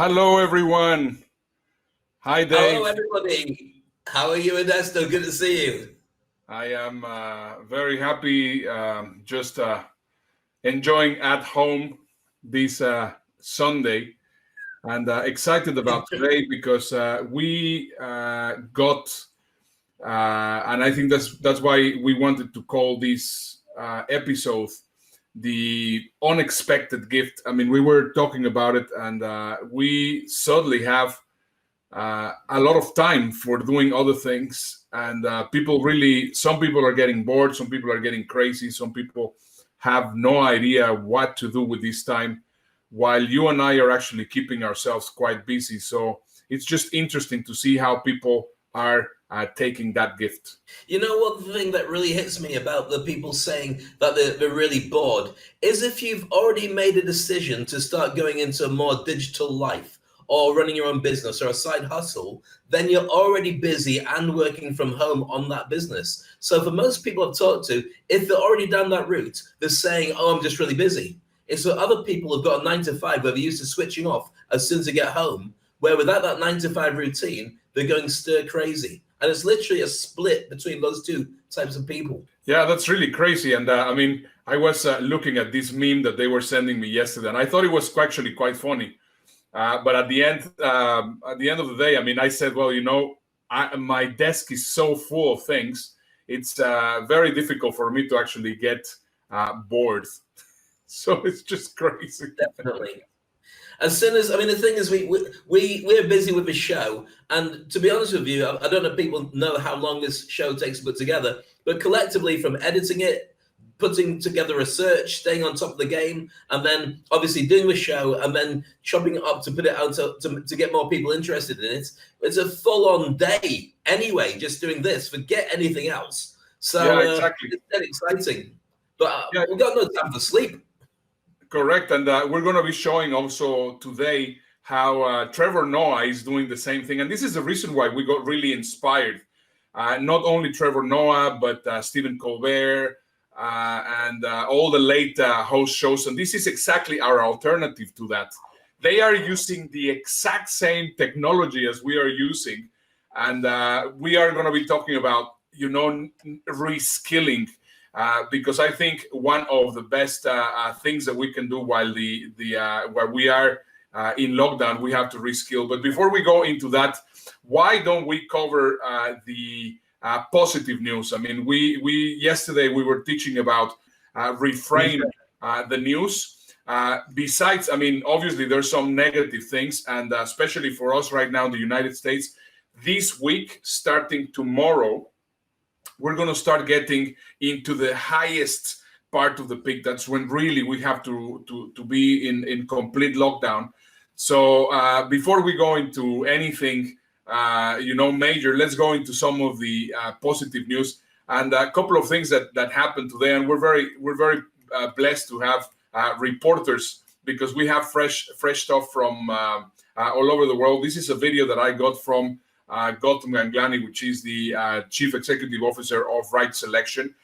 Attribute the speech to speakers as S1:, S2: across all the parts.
S1: Hello, everyone. Hi,
S2: Hello,
S1: Dave.
S2: everybody. How are you, Ernesto? Good to see you.
S1: I am very happy, just enjoying at home this Sunday, and excited about today because we got, and I think that's why we wanted to call this episode the unexpected gift. I mean, we were talking about it, and we suddenly have a lot of time for doing other things. And some people are getting bored, some people are getting crazy, some people have no idea what to do with this time, while you and I are actually keeping ourselves quite busy. So it's just interesting to see how people are taking that gift.
S2: You know what, the thing that really hits me about the people saying that they're really bored is if you've already made a decision to start going into a more digital life or running your own business or a side hustle, then you're already busy and working from home on that business. So for most people I've talked to, if they're already down that route, they're saying, oh, I'm just really busy. It's for other people who've got a 9 to 5 where they're used to switching off as soon as they get home, where without that 9 to 5 routine, they're going stir crazy. And it's literally a split between those two types of people.
S1: Yeah, that's really crazy. And I mean, I was looking at this meme that they were sending me yesterday, and I thought it was actually quite funny. But at the end of the day, I mean, I said, well, my desk is so full of things. It's very difficult for me to actually get bored. So it's just crazy.
S2: Definitely. As soon as, I mean, the thing is, we're busy with the show, and to be honest with you, I don't know if people know how long this show takes to put together, but collectively, from editing it, putting together research, staying on top of the game, and then obviously doing the show, and then chopping it up to put it out to get more people interested in it, it's a full-on day anyway. Just doing this, forget anything else. So
S1: yeah, exactly.
S2: It's dead exciting, but
S1: Yeah.
S2: we've got no time for sleep.
S1: Correct. And we're going to be showing also today how Trevor Noah is doing the same thing. And this is the reason why we got really inspired. Not only Trevor Noah, but Stephen Colbert and all the late host shows. And this is exactly our alternative to that. They are using the exact same technology as we are using. And we are going to be talking about, reskilling. Because I think one of the best things that we can do while while we are in lockdown, we have to reskill. But before we go into that, why don't we cover the positive news? I mean, yesterday we were teaching about reframe the news. Besides, I mean, obviously there's some negative things, and especially for us right now in the United States, this week starting tomorrow, we're going to start getting into the highest part of the peak. That's when really we have to be in complete lockdown. So before we go into anything, major, let's go into some of the positive news and a couple of things that happened today. And we're very blessed to have reporters because we have fresh stuff from all over the world. This is a video that I got from Gautam Ganglani, which is the Chief Executive Officer of Right Selection,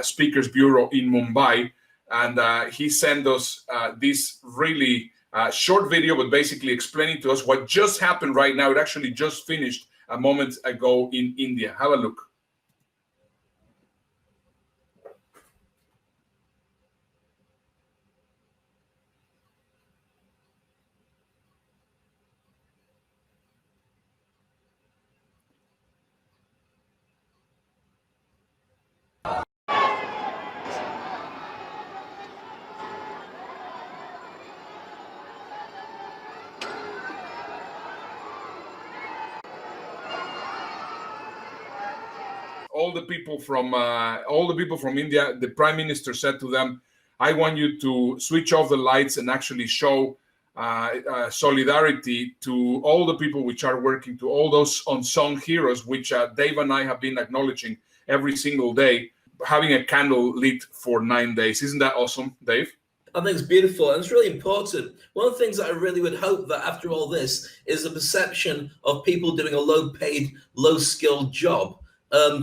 S1: Speakers Bureau in Mumbai. And he sent us this really short video, but basically explaining to us what just happened right now. It actually just finished a moment ago in India. Have a look. All the people from India, the Prime Minister said to them, "I want you to switch off the lights and actually show solidarity to all the people which are working, to all those unsung heroes, which Dave and I have been acknowledging every single day, having a candle lit for 9 days." Isn't that awesome, Dave?
S2: I think it's beautiful and it's really important. One of the things that I really would hope that after all this is the perception of people doing a low-paid, low-skilled job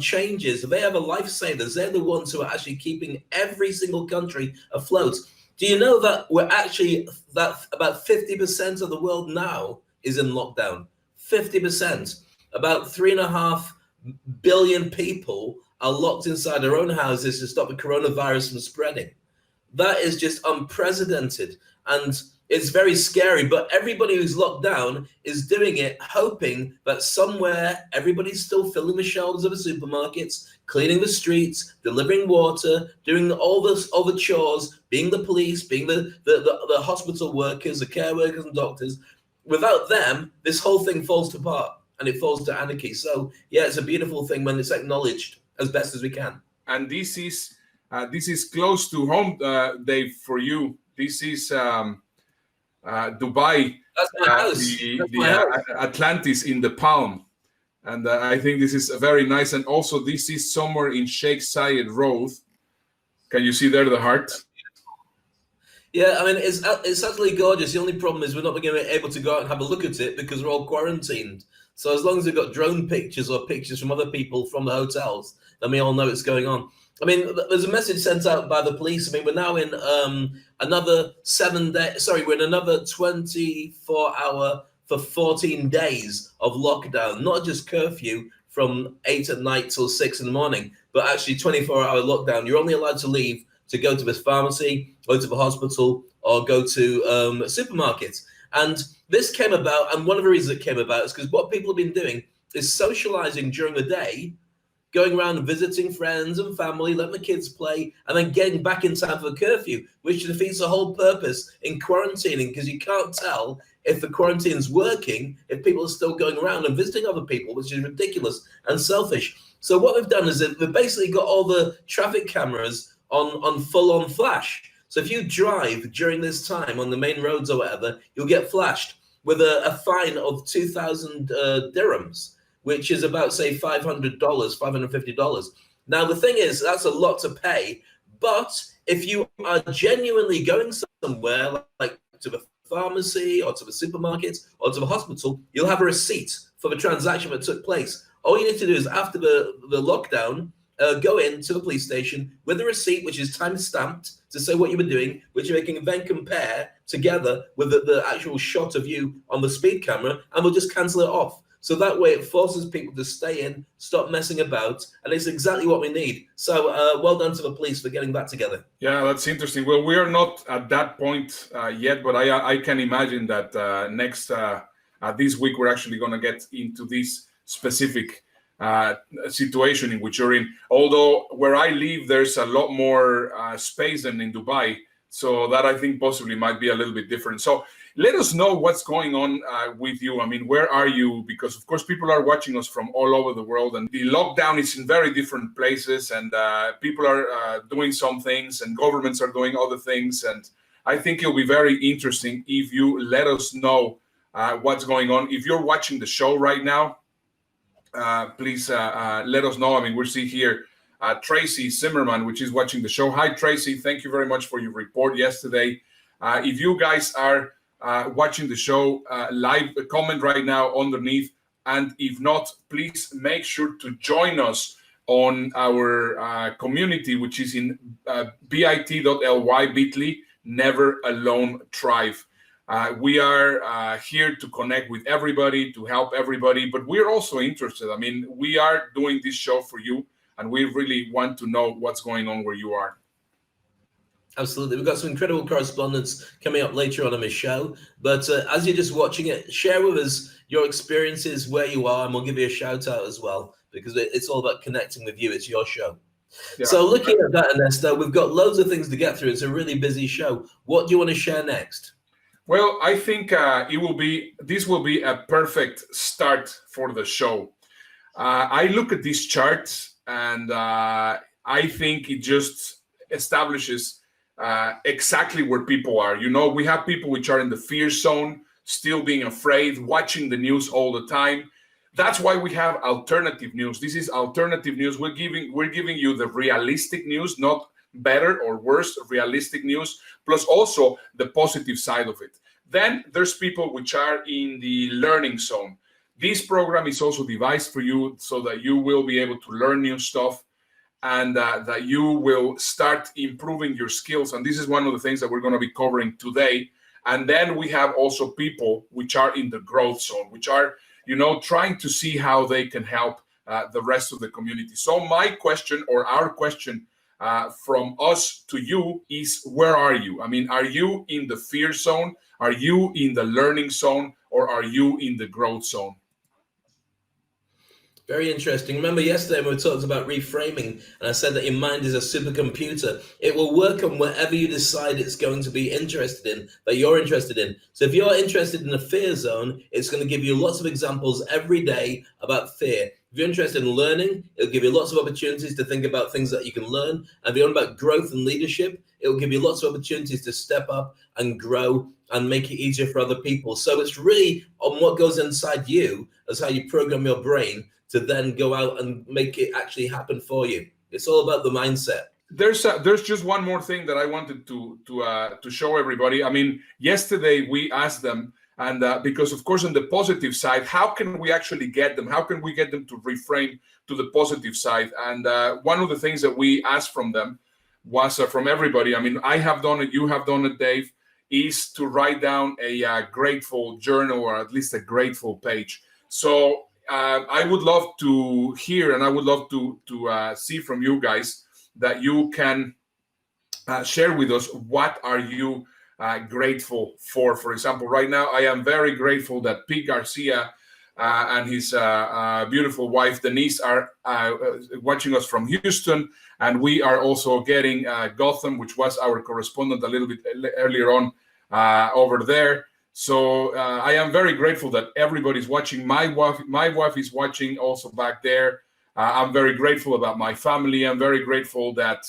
S2: changes. They are the lifesavers. They're the ones who are actually keeping every single country afloat. Do you know that that about 50% of the world now is in lockdown? 50%. About 3.5 billion people are locked inside their own houses to stop the coronavirus from spreading. That is just unprecedented, and it's very scary. But everybody who's locked down is doing it hoping that somewhere everybody's still filling the shelves of the supermarkets, cleaning the streets, delivering water, doing all the chores, being the police, being the hospital workers, the care workers and doctors. Without them, this whole thing falls apart and it falls to anarchy. So yeah, it's a beautiful thing when it's acknowledged as best as we can.
S1: And this is close to home, Dave, for you. This is Dubai.
S2: That's my house.
S1: Atlantis in the palm. And I think this is very nice. And also this is somewhere in Sheikh Zayed Road. Can you see there the heart?
S2: Yeah, I mean, it's utterly gorgeous. The only problem is we're not going to be able to go out and have a look at it because we're all quarantined. So as long as we've got drone pictures or pictures from other people from the hotels, then we all know what's going on. I mean, there's a message sent out by the police. I mean, we're now in another 7 days. Sorry, we're in another 24-hour for 14 days of lockdown, not just curfew from 8 at night till 6 in the morning, but actually 24-hour lockdown. You're only allowed to leave to go to this pharmacy, go to the hospital, or go to supermarkets. And this came about, and one of the reasons it came about is because what people have been doing is socializing during the day, going around and visiting friends and family, letting the kids play, and then getting back in time for the curfew, which defeats the whole purpose in quarantining, because you can't tell if the quarantine's working if people are still going around and visiting other people, which is ridiculous and selfish. So what we've done is that we've basically got all the traffic cameras on full-on flash. So if you drive during this time on the main roads or whatever, you'll get flashed with a fine of 2,000 dirhams, which is about, say, $500, $550. Now, the thing is, that's a lot to pay. But if you are genuinely going somewhere, like to the pharmacy or to the supermarket or to the hospital, you'll have a receipt for the transaction that took place. All you need to do is, after the lockdown, go into the police station with a receipt, which is time-stamped to say what you were doing, which they can then compare together with the actual shot of you on the speed camera, and we'll just cancel it off. So that way it forces people to stay in, stop messing about, and it's exactly what we need. So well done to the police for getting that together.
S1: Yeah, that's interesting. Well, we are not at that point yet, but I can imagine that this week we're actually going to get into this specific situation in which you're in. Although where I live, there's a lot more space than in Dubai. So that I think possibly might be a little bit different. So let us know what's going on with you. I mean, where are you? Because of course people are watching us from all over the world, and the lockdown is in very different places, and people are doing some things and governments are doing other things. And I think it'll be very interesting if you let us know what's going on. If you're watching the show right now, please let us know. I mean, we're seeing here Tracy Zimmerman, which is watching the show. Hi, Tracy. Thank you very much for your report yesterday. If you guys are watching the show live, comment right now underneath. And if not, please make sure to join us on our community, which is in bit.ly, Never Alone Thrive. We are here to connect with everybody, to help everybody, but we're also interested. I mean, we are doing this show for you, and we really want to know what's going on where you are.
S2: Absolutely. We've got some incredible correspondence coming up later on in the show. But as you're just watching it, share with us your experiences, where you are, and we'll give you a shout out as well, because it's all about connecting with you. It's your show. Yeah. So looking at that, Ernesto, we've got loads of things to get through. It's a really busy show. What do you want to share next?
S1: Well, I think this will be a perfect start for the show. I look at this chart, and I think it just establishes exactly where people are. You know, we have people which are in the fear zone, still being afraid, watching the news all the time. That's why we have alternative news. This is alternative news. We're giving you the realistic news, not better or worse, realistic news, plus also the positive side of it. Then there's people which are in the learning zone. This program is also devised for you so that you will be able to learn new stuff. and that you will start improving your skills. And this is one of the things that we're going to be covering today. And then we have also people which are in the growth zone, which are, trying to see how they can help the rest of the community. So my question, or our question from us to you, is where are you? I mean, are you in the fear zone? Are you in the learning zone? Or are you in the growth zone?
S2: Very interesting. Remember yesterday when we talked about reframing, and I said that your mind is a supercomputer. It will work on whatever you decide it's going to be interested in, that you're interested in. So if you're interested in a fear zone, it's going to give you lots of examples every day about fear. If you're interested in learning, it'll give you lots of opportunities to think about things that you can learn. And if you're on about growth and leadership, it'll give you lots of opportunities to step up and grow and make it easier for other people. So it's really on what goes inside you as how you program your brain to then go out and make it actually happen for you. It's all about the mindset.
S1: There's just one more thing that I wanted to show everybody. I mean, yesterday we asked them, and because of course on the positive side, how can we actually get them? How can we get them to reframe to the positive side? And one of the things that we asked from them was from everybody. I mean, I have done it, you have done it, Dave, is to write down a grateful journal, or at least a grateful page. So I would love to hear, and I would love to see from you guys that you can share with us, what are you grateful for? For example, right now, I am very grateful that Pete Garcia and his beautiful wife, Denise, are watching us from Houston. And we are also getting Gotham, which was our correspondent a little bit earlier on over there. So I am very grateful that everybody's watching. My wife is watching also back there. I'm very grateful about my family. I'm very grateful that,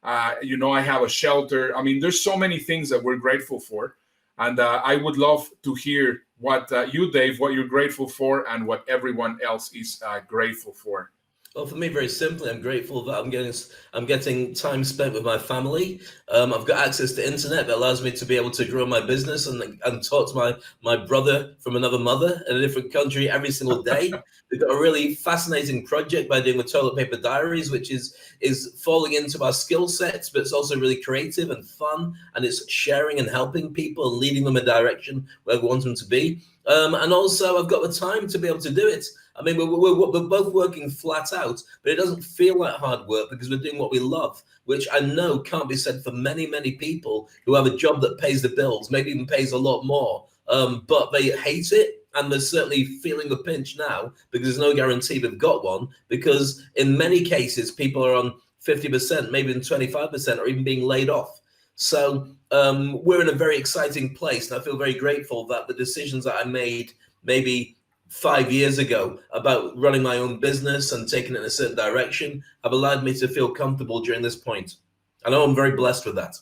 S1: I have a shelter. I mean, there's so many things that we're grateful for. And I would love to hear what you, Dave, what you're grateful for, and what everyone else is grateful for.
S2: Well, for me, very simply, I'm grateful that I'm getting time spent with my family. I've got access to internet that allows me to be able to grow my business and talk to my brother from another mother in a different country every single day. We've got a really fascinating project by doing the Toilet Paper Diaries, which is falling into our skill sets, but it's also really creative and fun, and it's sharing and helping people and leading them in a direction where we want them to be. And also, I've got the time to be able to do it. I mean, we're both working flat out, but it doesn't feel like hard work because we're doing what we love, which I know can't be said for many, many people who have a job that pays the bills, maybe even pays a lot more, but they hate it. And they're certainly feeling the pinch now because there's no guarantee they've got one, because in many cases, people are on 50%, maybe even 25%, or even being laid off. So we're in a very exciting place. And I feel very grateful that the decisions that I made maybe 5 years ago about running my own business and taking it in a certain direction have allowed me to feel comfortable during this point. I know I'm very blessed with that.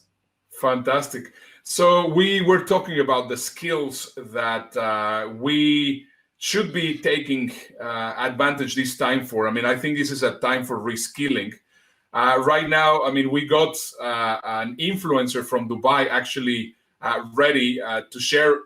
S1: Fantastic. So we were talking about the skills that we should be taking advantage this time for. I mean, I think this is a time for reskilling. Right now, I mean, we got an influencer from Dubai actually ready to share.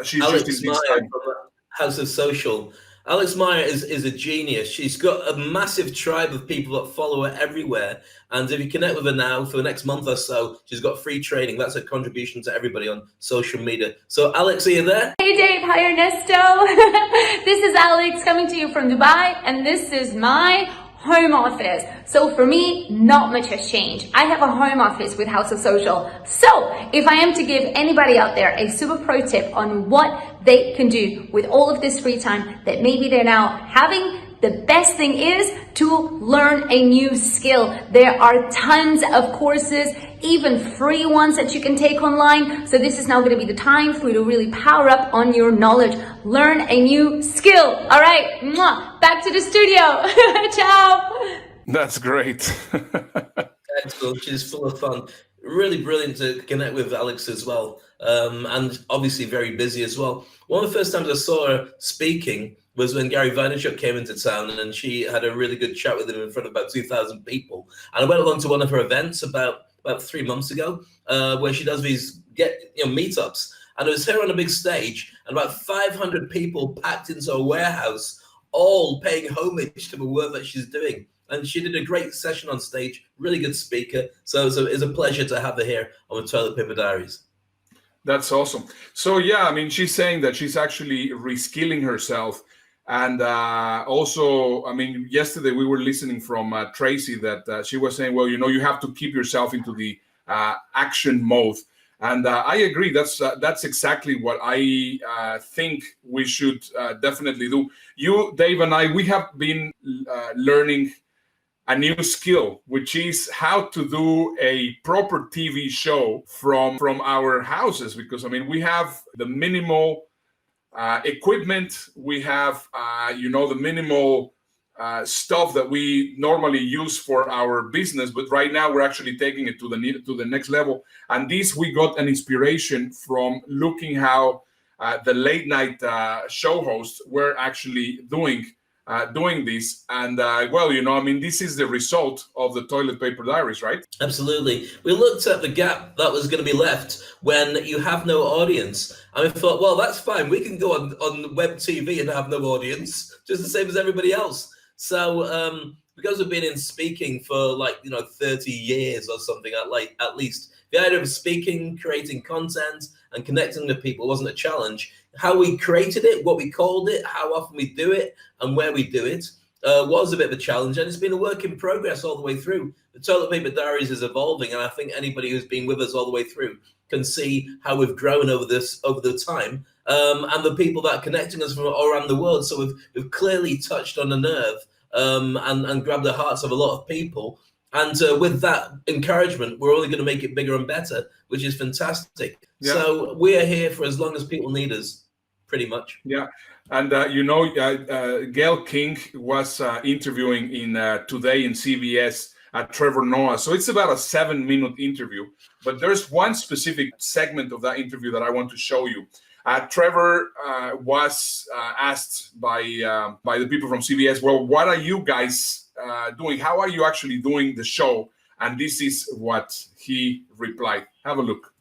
S1: She's
S2: Alex
S1: just in this
S2: Meyer
S1: time.
S2: from House of Social. Alex Meyer is a genius. She's got a massive tribe of people that follow her everywhere. And if you connect with her now for the next month or so, she's got free training. That's a contribution to everybody on social media. So Alex, are you there?
S3: Hey Dave, hi Ernesto. This is Alex coming to you from Dubai, and this is my home office. So for me, not much has changed. I have a home office with House of Social. So if I am to give anybody out there a super pro tip on what they can do with all of this free time that maybe they're now having, the best thing is to learn a new skill. There are tons of courses, even free ones that you can take online. So this is now going to be the time for you to really power up on your knowledge. Learn a new skill. All right, mwah, back to the studio. Ciao.
S1: That's great.
S2: Excellent. She's full of fun. Really brilliant to connect with Alex as well. And obviously very busy as well. One of the first times I saw her speaking was when Gary Vaynerchuk came into town, and she had a really good chat with him in front of about 2,000 people. And I went along to one of her events about 3 months ago, where she does these meetups. And it was her on a big stage, and about 500 people packed into a warehouse all paying homage to the work that she's doing. And she did a great session on stage, really good speaker. So it's a pleasure to have her here on the Toilet Paper Diaries.
S1: That's awesome. So yeah, I mean, she's saying that she's actually reskilling herself. And also, I mean, yesterday we were listening from Tracy that she was saying, well, you know, you have to keep yourself into the action mode. And I agree. That's exactly what I think we should definitely do. You, Dave, and I, we have been learning a new skill, which is how to do a proper TV show from our houses. Because I mean, we have the minimal equipment, we have the minimal stuff that we normally use for our business, but right now we're actually taking it to the next level. And this, we got an inspiration from looking how the late night show hosts were actually doing this. And well, you know, I mean, this is the result of the Toilet Paper Diaries, right?
S2: Absolutely. We looked at the gap that was going to be left when you have no audience. And we thought, well, that's fine. We can go on web TV and have no audience, just the same as everybody else. So because we've been in speaking for 30 years or something at least, the idea of speaking, creating content, and connecting with people wasn't a challenge. How we created it, what we called it, how often we do it, and where we do it was a bit of a challenge. And it's been a work in progress all the way through. The Toilet Paper Diaries is evolving, and I think anybody who's been with us all the way through can see how we've grown over the time, and the people that are connecting us from all around the world. So we've clearly touched on a nerve and grabbed the hearts of a lot of people. And with that encouragement, we're only going to make it bigger and better, which is fantastic. Yeah. So we are here for as long as people need us, pretty much.
S1: Yeah. And, Gail King was interviewing today in CBS Trevor Noah. So it's about a 7-minute interview. But there's one specific segment of that interview that I want to show you. Trevor was asked by the people from CBS, well, what are you guys doing? How are you actually doing the show? And this is what he replied. Have a look.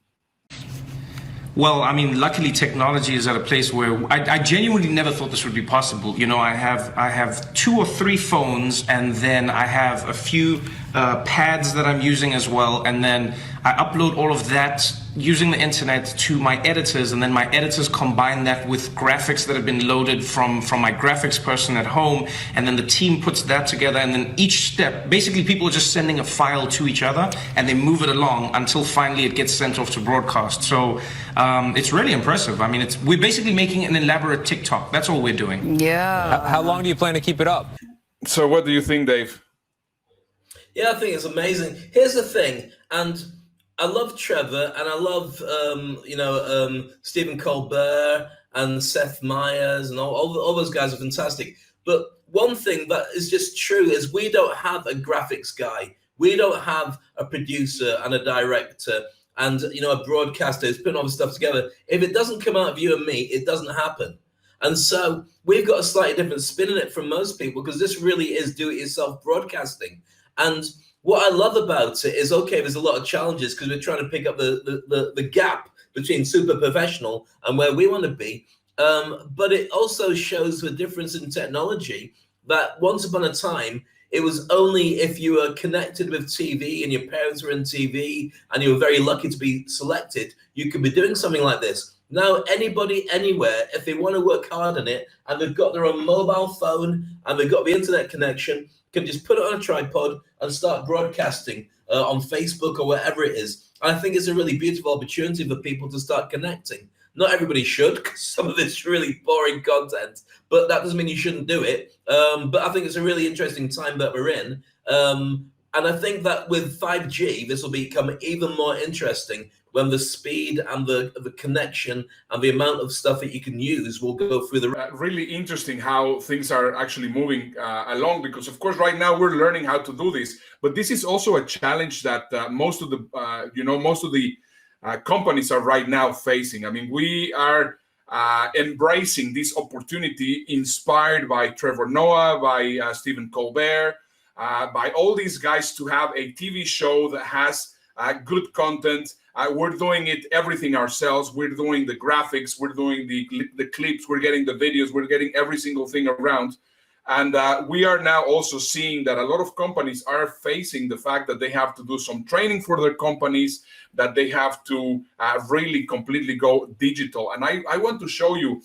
S4: Well, I mean, luckily technology is at a place where I genuinely never thought this would be possible. You know, I have 2 or 3 phones, and then I have a few pads that I'm using as well, and then I upload all of that using the internet to my editors, and then my editors combine that with graphics that have been loaded from my graphics person at home, and then the team puts that together, and then each step, basically people are just sending a file to each other, and they move it along until finally it gets sent off to broadcast. So it's really impressive. I mean, we're basically making an elaborate TikTok. That's all we're doing.
S5: Yeah. How long do you plan to keep it up?
S1: So what do you think, Dave?
S2: Yeah, I think it's amazing. Here's the thing, and I love Trevor, and I love Stephen Colbert and Seth Meyers, and all those guys are fantastic. But one thing that is just true is we don't have a graphics guy, we don't have a producer and a director, and a broadcaster who's putting all this stuff together. If it doesn't come out of you and me, it doesn't happen. And so we've got a slightly different spin in it from most people, because this really is do-it-yourself broadcasting. And what I love about it is, okay, there's a lot of challenges because we're trying to pick up the gap between super professional and where we want to be. But it also shows the difference in technology, that once upon a time, it was only if you were connected with TV and your parents were in TV and you were very lucky to be selected, you could be doing something like this. Now, anybody, anywhere, if they want to work hard on it and they've got their own mobile phone and they've got the internet connection, can just put it on a tripod and start broadcasting on Facebook or wherever it is. I think it's a really beautiful opportunity for people to start connecting. Not everybody should, because some of it's really boring content, but that doesn't mean you shouldn't do it. But I think it's a really interesting time that we're in. And I think that with 5G, this will become even more interesting when the speed and the connection and the amount of stuff that you can use will go through the...
S1: Really interesting how things are actually moving along, because of course right now we're learning how to do this, but this is also a challenge that most of the companies are right now facing. I mean, we are embracing this opportunity inspired by Trevor Noah, by Stephen Colbert, by all these guys to have a TV show that has good content. We're doing everything ourselves. We're doing the graphics, we're doing the clips, we're getting the videos, we're getting every single thing around. And we are now also seeing that a lot of companies are facing the fact that they have to do some training for their companies, that they have to really completely go digital. And I want to show you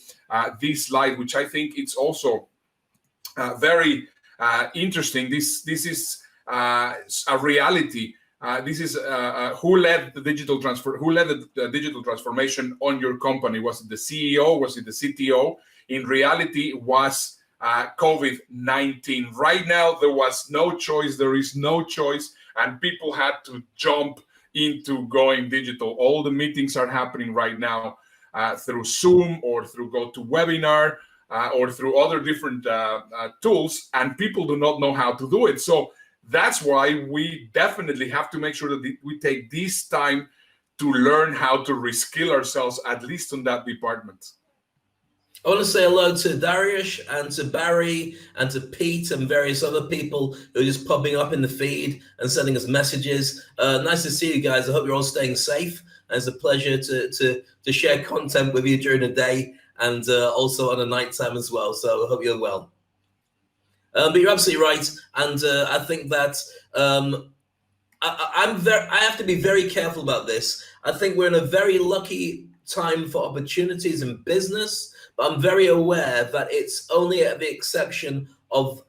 S1: this slide, which I think it's also very interesting. This is a reality. This is who led the digital digital transformation on your company. Was it the CEO? Was it the CTO? In reality, it was COVID-19. Right now, there was no choice. There is no choice, and people had to jump into going digital. All the meetings are happening right now through Zoom or through GoToWebinar or through other different tools, and people do not know how to do it. So that's why we definitely have to make sure that we take this time to learn how to reskill ourselves, at least on that department.
S2: I want to say hello to Darius and to Barry and to Pete and various other people who are just popping up in the feed and sending us messages. Nice to see you guys. I hope you're all staying safe. And it's a pleasure to share content with you during the day and also on a nighttime as well. So I hope you're well. But you're absolutely right. And I think that I have to be very careful about this. I think we're in a very lucky time for opportunities in business. But I'm very aware that it's only at the exception of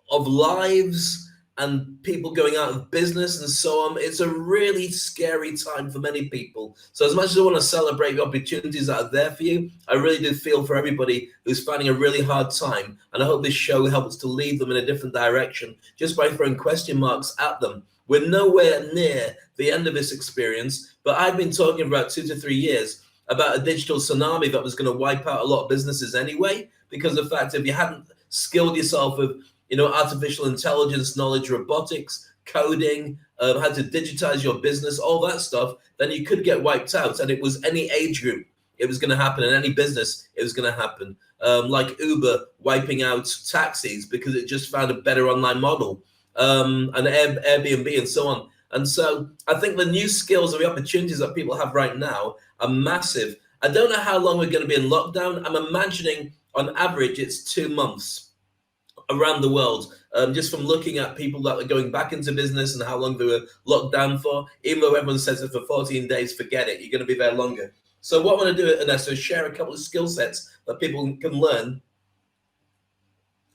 S2: lives and people going out of business and so on. It's a really scary time for many people. So as much as I want to celebrate the opportunities that are there for you, I really do feel for everybody who's finding a really hard time. And I hope this show helps to lead them in a different direction just by throwing question marks at them. We're nowhere near the end of this experience, but I've been talking about 2 to 3 years about a digital tsunami that was going to wipe out a lot of businesses anyway, because of the fact if you hadn't skilled yourself with, artificial intelligence, knowledge, robotics, coding, how to digitize your business, all that stuff, then you could get wiped out. And it was any age group, it was going to happen. In any business, it was going to happen. Like Uber wiping out taxis because it just found a better online model, and Airbnb and so on. And so I think the new skills and the opportunities that people have right now are massive. I don't know how long we're going to be in lockdown. I'm imagining on average it's 2 months around the world, just from looking at people that are going back into business and how long they were locked down for. Even though everyone says it for 14 days, forget it, you're going to be there longer. So what I want to do, Ernesto, is share a couple of skill sets that people can learn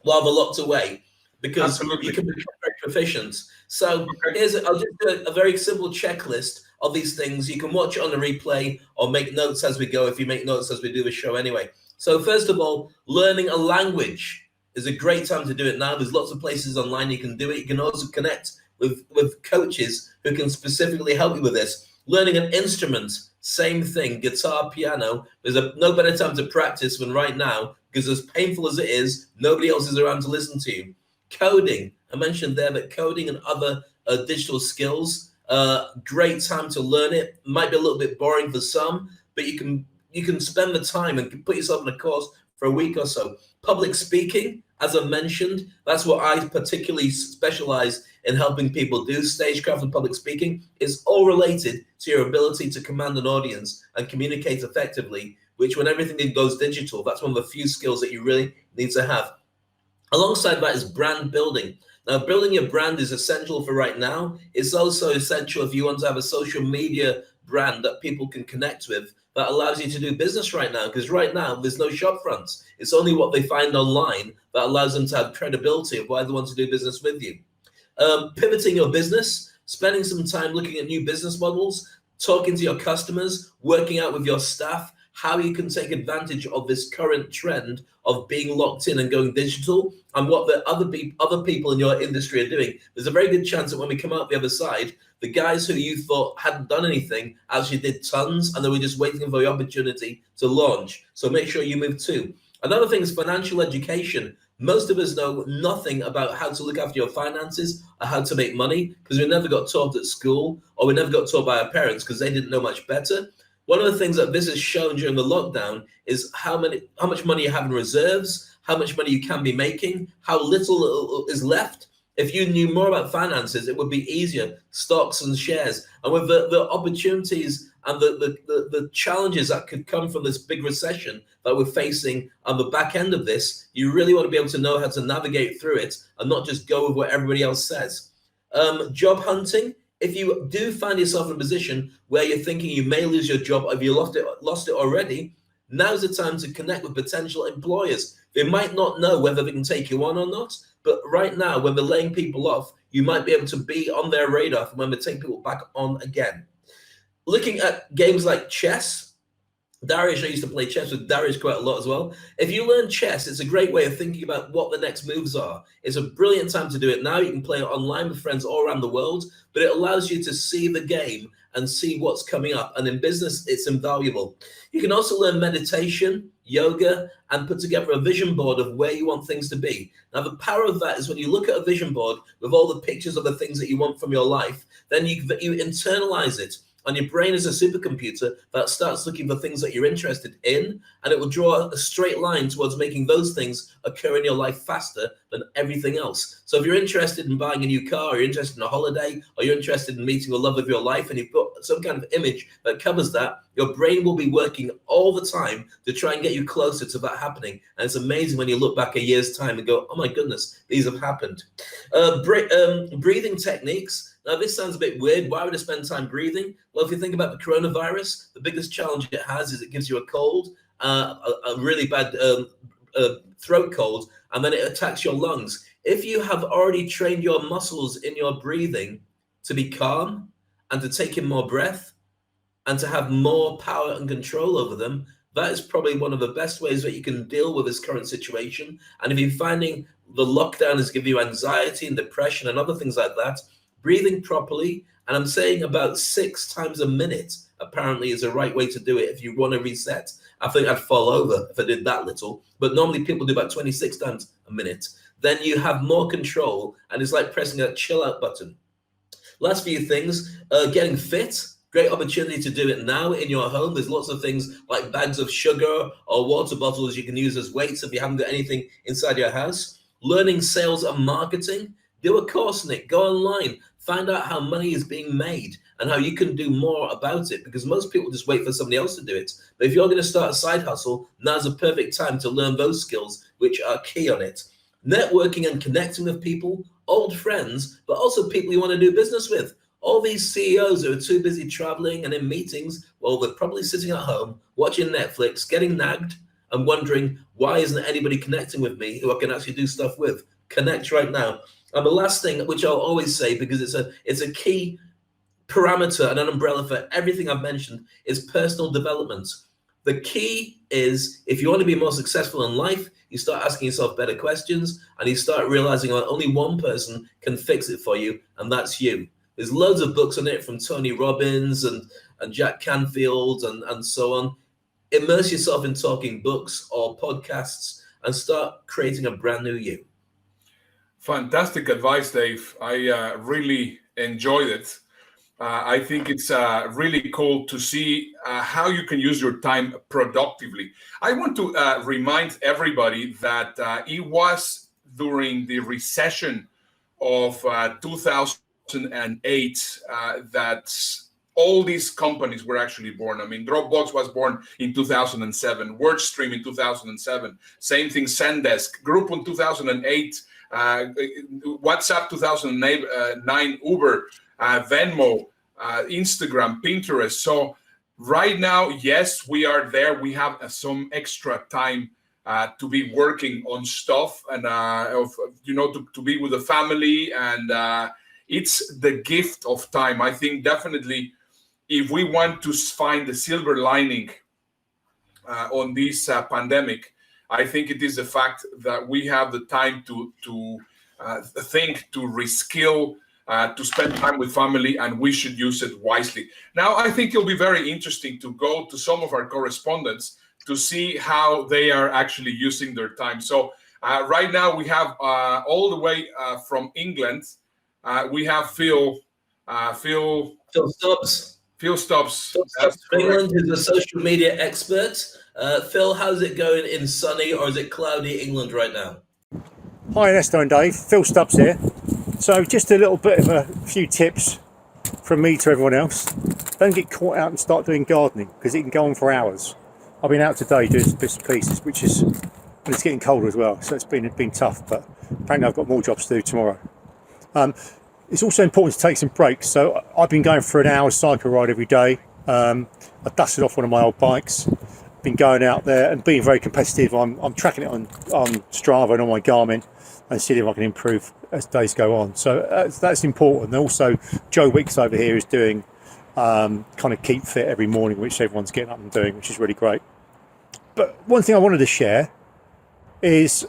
S2: while they're locked away, because
S1: Absolutely.
S2: you can become very proficient. So I'll just do a very simple checklist of these things. You can watch it on the replay or make notes as we go, if you make notes as we do the show anyway. So first of all, learning a language is a great time to do it now. There's lots of places online you can do it. You can also connect with coaches who can specifically help you with this. Learning an instrument, same thing, guitar, piano. There's no better time to practice than right now, because as painful as it is, nobody else is around to listen to you. Coding, I mentioned there that coding and other digital skills, great time to learn it. Might be a little bit boring for some, but you can spend the time and put yourself in a course for a week or so. Public speaking, as I mentioned, that's what I particularly specialize in helping people do. Stagecraft and public speaking is all related to your ability to command an audience and communicate effectively, which when everything goes digital, that's one of the few skills that you really need to have. Alongside that is brand building. Now, building your brand is essential for right now. It's also essential if you want to have a social media brand that people can connect with that allows you to do business right now, because right now there's no shop fronts. It's only what they find online that allows them to have credibility of why they want to do business with you. Pivoting your business, spending some time looking at new business models, talking to your customers, working out with your staff, how you can take advantage of this current trend of being locked in and going digital, and what the other people in your industry are doing. There's a very good chance that when we come out the other side, the guys who you thought hadn't done anything actually did tons, and they were just waiting for the opportunity to launch. So make sure you move too. Another thing is financial education. Most of us know nothing about how to look after your finances or how to make money, because we never got taught at school, or we never got taught by our parents because they didn't know much better. One of the things that this has shown during the lockdown is how much money you have in reserves, how much money you can be making, how little is left, If you knew more about finances, it would be easier, stocks and shares. And with the opportunities and the challenges that could come from this big recession that we're facing on the back end of this, you really want to be able to know how to navigate through it and not just go with what everybody else says. Job hunting. If you do find yourself in a position where you're thinking you may lose your job, or if you lost it already, now's the time to connect with potential employers. They might not know whether they can take you on or not, but right now, when they're laying people off, you might be able to be on their radar for when they take people back on again. Looking at games like chess, Darius, I used to play chess with Darius quite a lot as well. If you learn chess, it's a great way of thinking about what the next moves are. It's a brilliant time to do it now. You can play it online with friends all around the world, but it allows you to see the game and see what's coming up. And in business, it's invaluable. You can also learn meditation, yoga, and put together a vision board of where you want things to be. Now, the power of that is when you look at a vision board with all the pictures of the things that you want from your life, then you internalize it. And your brain is a supercomputer that starts looking for things that you're interested in, and it will draw a straight line towards making those things occur in your life faster than everything else. So if you're interested in buying a new car, or you're interested in a holiday, or you're interested in meeting the love of your life, and you've got some kind of image that covers that, your brain will be working all the time to try and get you closer to that happening. And it's amazing when you look back a year's time and go, oh my goodness, these have happened. Breathing techniques. Now, this sounds a bit weird. Why would I spend time breathing? Well, if you think about the coronavirus, the biggest challenge it has is it gives you a cold, a really bad throat cold, and then it attacks your lungs. If you have already trained your muscles in your breathing to be calm and to take in more breath and to have more power and control over them, that is probably one of the best ways that you can deal with this current situation. And if you're finding the lockdown is giving you anxiety and depression and other things like that, breathing properly, and I'm saying about 6 times a minute, apparently is the right way to do it if you want to reset. I think I'd fall over if I did that little, but normally people do about 26 times a minute. Then you have more control, and it's like pressing a chill out button. Last few things, getting fit. Great opportunity to do it now in your home. There's lots of things like bags of sugar or water bottles you can use as weights if you haven't got anything inside your house. Learning sales and marketing. Do a course, Nick. Go online. Find out how money is being made and how you can do more about it, because most people just wait for somebody else to do it. But if you're going to start a side hustle, now's a perfect time to learn those skills, which are key on it. Networking and connecting with people, old friends, but also people you want to do business with. All these CEOs who are too busy traveling and in meetings, well, they're probably sitting at home, watching Netflix, getting nagged and wondering, why isn't anybody connecting with me who I can actually do stuff with? Connect right now. And the last thing, which I'll always say, because it's a key parameter and an umbrella for everything I've mentioned, is personal development. The key is, if you want to be more successful in life, you start asking yourself better questions, and you start realizing that only one person can fix it for you, and that's you. There's loads of books on it from Tony Robbins and Jack Canfield and so on. Immerse yourself in talking books or podcasts and start creating a brand new you.
S1: Fantastic advice, Dave. I really enjoyed it. I think it's really cool to see how you can use your time productively. I want to remind everybody that it was during the recession of 2008 that all these companies were actually born. I mean, Dropbox was born in 2007, WordStream in 2007, same thing, Zendesk, Groupon 2008, WhatsApp 2009, Uber, Venmo, Instagram, Pinterest. So right now, yes, we are there. We have some extra time to be working on stuff and to be with the family, and it's the gift of time. I think definitely, if we want to find the silver lining on this pandemic, I think it is the fact that we have the time to think, to reskill, to spend time with family, and we should use it wisely. Now, I think it'll be very interesting to go to some of our correspondents to see how they are actually using their time. So right now we have all the way from England, we have Phil
S2: Stubbs.
S1: Phil Stubbs.
S2: From England, who's a social media expert. Phil, how's it going in sunny or is it cloudy England right now?
S6: Hi Ernesto and Dave, Phil Stubbs here. So just a little bit of a few tips from me to everyone else. Don't get caught out and start doing gardening, because it can go on for hours. I've been out today doing some bits and pieces, which is, and it's getting colder as well, so it's been tough, but apparently I've got more jobs to do tomorrow. It's also important to take some breaks. So I've been going for an hour cycle ride every day. I dusted off one of my old bikes, been going out there and being very competitive. I'm tracking it on Strava and on my Garmin and seeing if I can improve as days go on. So that's important. And also Joe Wicks over here is doing kind of keep fit every morning, which everyone's getting up and doing, which is really great. But one thing I wanted to share is,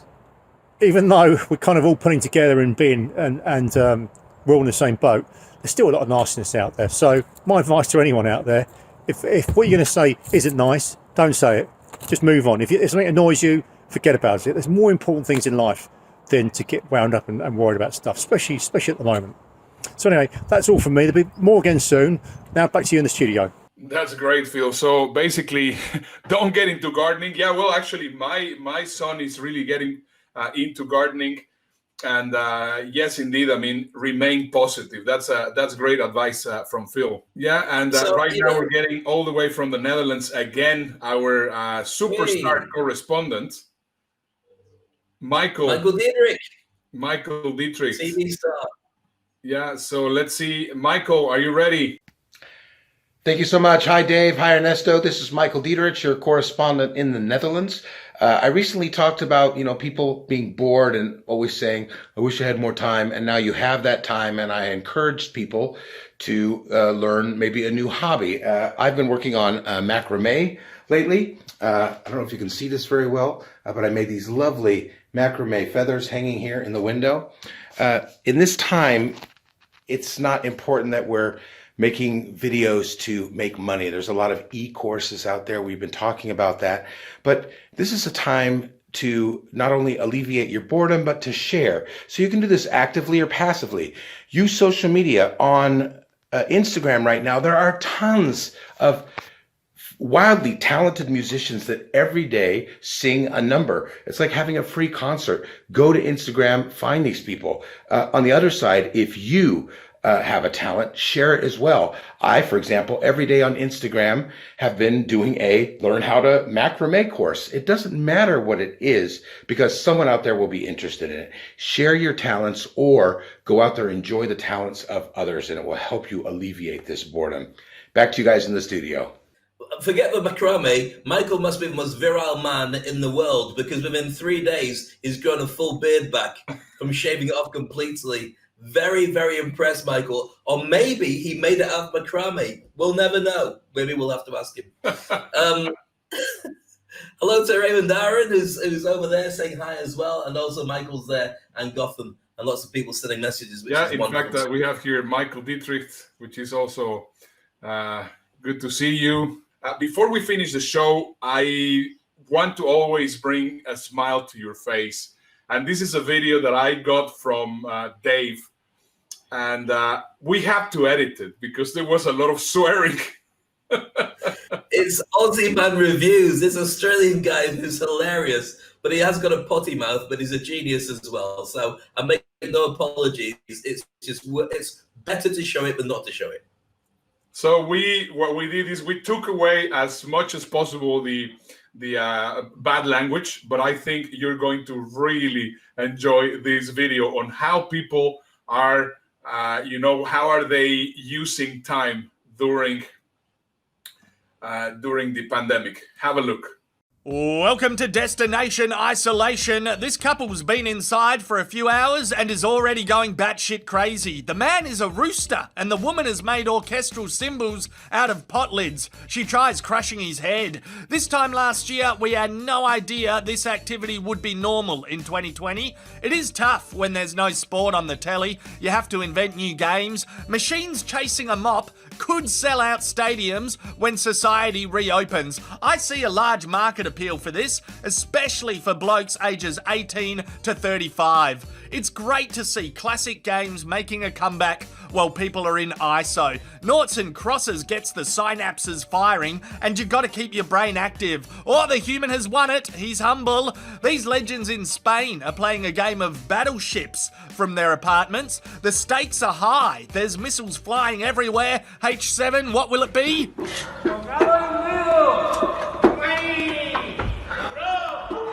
S6: even though we're kind of all putting together and being and we're all in the same boat, there's still a lot of nastiness out there. So my advice to anyone out there, if what you're going to say isn't nice, don't say it. Just move on. If something annoys you, forget about it. There's more important things in life than to get wound up and worried about stuff, especially at the moment. So anyway, that's all from me. There'll be more again soon. Now back to you in the studio.
S1: That's great, Phil. So basically, don't get into gardening. Yeah, well, actually, my son is really getting into gardening. And yes, indeed. I mean, remain positive. That's great advice from Phil. Yeah, and right now we're getting all the way from the Netherlands again our superstar correspondent, Michael
S2: Dietrich.
S1: Michael Dietrich.
S2: TV star.
S1: Yeah. So let's see, Michael, are you ready?
S7: Thank you so much. Hi, Dave. Hi, Ernesto. This is Michael Dietrich, your correspondent in the Netherlands. I recently talked about, people being bored and always saying, I wish I had more time. And now you have that time. And I encouraged people to learn maybe a new hobby. I've been working on macrame lately. I don't know if you can see this very well, but I made these lovely macrame feathers hanging here in the window. In this time, it's not important that we're making videos to make money. There's a lot of e-courses out there. We've been talking about that. But this is a time to not only alleviate your boredom, but to share. So you can do this actively or passively. Use social media. On Instagram right now, there are tons of wildly talented musicians that every day sing a number. It's like having a free concert. Go to Instagram, find these people. On the other side, if you have a talent, share it as well. I, for example, every day on Instagram have been doing a learn how to macrame course. It doesn't matter what it is, because someone out there will be interested in it. Share your talents, or go out there and enjoy the talents of others, and it will help you alleviate this boredom. Back to you guys in the studio.
S2: Forget the macrame. Michael must be the most virile man in the world, because within 3 days, he's grown a full beard back from shaving it off completely. Very, very impressed, Michael. Or maybe he made it out of macrame. We'll never know. Maybe we'll have to ask him. Hello to Raymond Darren, who's over there saying hi as well. And also Michael's there, and Gotham, and lots of people sending messages. Which is
S1: in
S2: wonderful.
S1: fact, we have here Michael Dietrich, which is also good to see you. Before we finish the show, I want to always bring a smile to your face. And this is a video that I got from Dave. And we have to edit it because there was a lot of swearing.
S2: It's Aussie Man Reviews. This Australian guy who's hilarious, but he has got a potty mouth, but he's a genius as well. So I'm making no apologies. It's better to show it than not to show it. So
S1: what we did is we took away as much as possible the bad language, but I think you're going to really enjoy this video on how people are, how are they using time during the pandemic. Have a look.
S8: Welcome to Destination Isolation. This couple's been inside for a few hours and is already going batshit crazy. The man is a rooster and the woman has made orchestral cymbals out of pot lids. She tries crushing his head. This time last year, we had no idea this activity would be normal in 2020. It is tough when there's no sport on the telly. You have to invent new games. Machines chasing a mop could sell out stadiums when society reopens. I see a large market appeal for this, especially for blokes ages 18 to 35. It's great to see classic games making a comeback while people are in ISO. Noughts and crosses gets the synapses firing, and you've got to keep your brain active. Oh, the human has won it. He's humble. These legends in Spain are playing a game of battleships from their apartments. The stakes are high. There's missiles flying everywhere. H7, what will it be?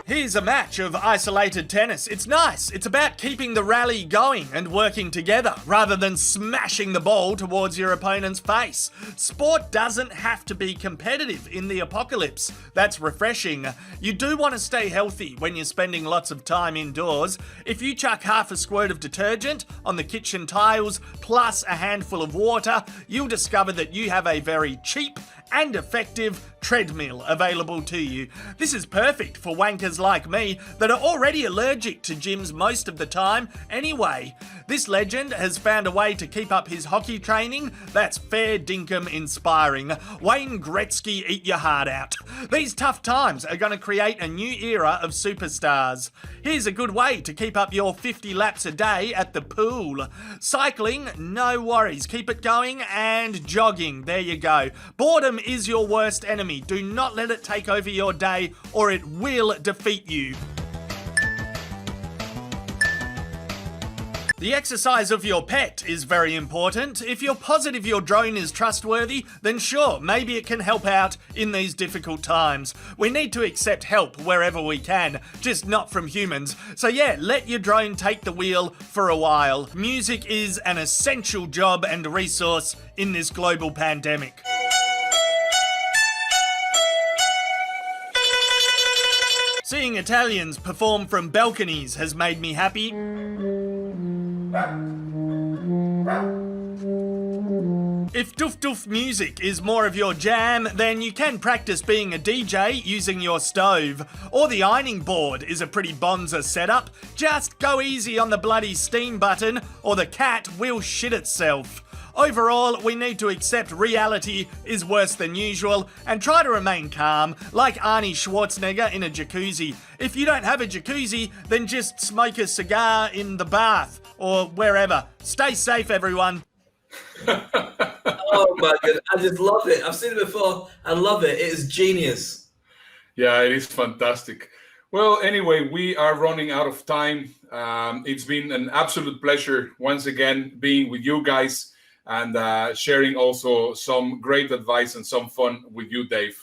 S8: Here's a match of isolated tennis. It's nice. It's about keeping the rally going and working together rather than smashing the ball towards your opponent's face. Sport doesn't have to be competitive in the apocalypse. That's refreshing. You do want to stay healthy when you're spending lots of time indoors. If you chuck half a squirt of detergent on the kitchen tiles plus a handful of water, you'll discover that you have a very cheap and effective treadmill available to you. This is perfect for wankers like me that are already allergic to gyms most of the time anyway. This legend has found a way to keep up his hockey training that's fair dinkum inspiring. Wayne Gretzky, eat your heart out. These tough times are going to create a new era of superstars. Here's a good way to keep up your 50 laps a day at the pool. Cycling, no worries, keep it going, and jogging, there you go. Boredom is your worst enemy. Do not let it take over your day or it will defeat you. The exercise of your pet is very important. If you're positive your drone is trustworthy, then sure, maybe it can help out in these difficult times. We need to accept help wherever we can, just not from humans. So yeah, let your drone take the wheel for a while. Music is an essential job and resource in this global pandemic. Seeing Italians perform from balconies has made me happy. If doof doof music is more of your jam, then you can practice being a DJ using your stove. Or the ironing board is a pretty bonza setup. Just go easy on the bloody steam button or the cat will shit itself. Overall, we need to accept reality is worse than usual and try to remain calm, like Arnie Schwarzenegger in a jacuzzi. If you don't have a jacuzzi, then just smoke a cigar in the bath or wherever. Stay safe, everyone.
S2: Oh my god, I just love it. I've seen it before. I love it. It is genius.
S1: Yeah, it is fantastic. Well, anyway, we are running out of time. It's been an absolute pleasure once again being with you guys and sharing also some great advice and some fun with you, Dave.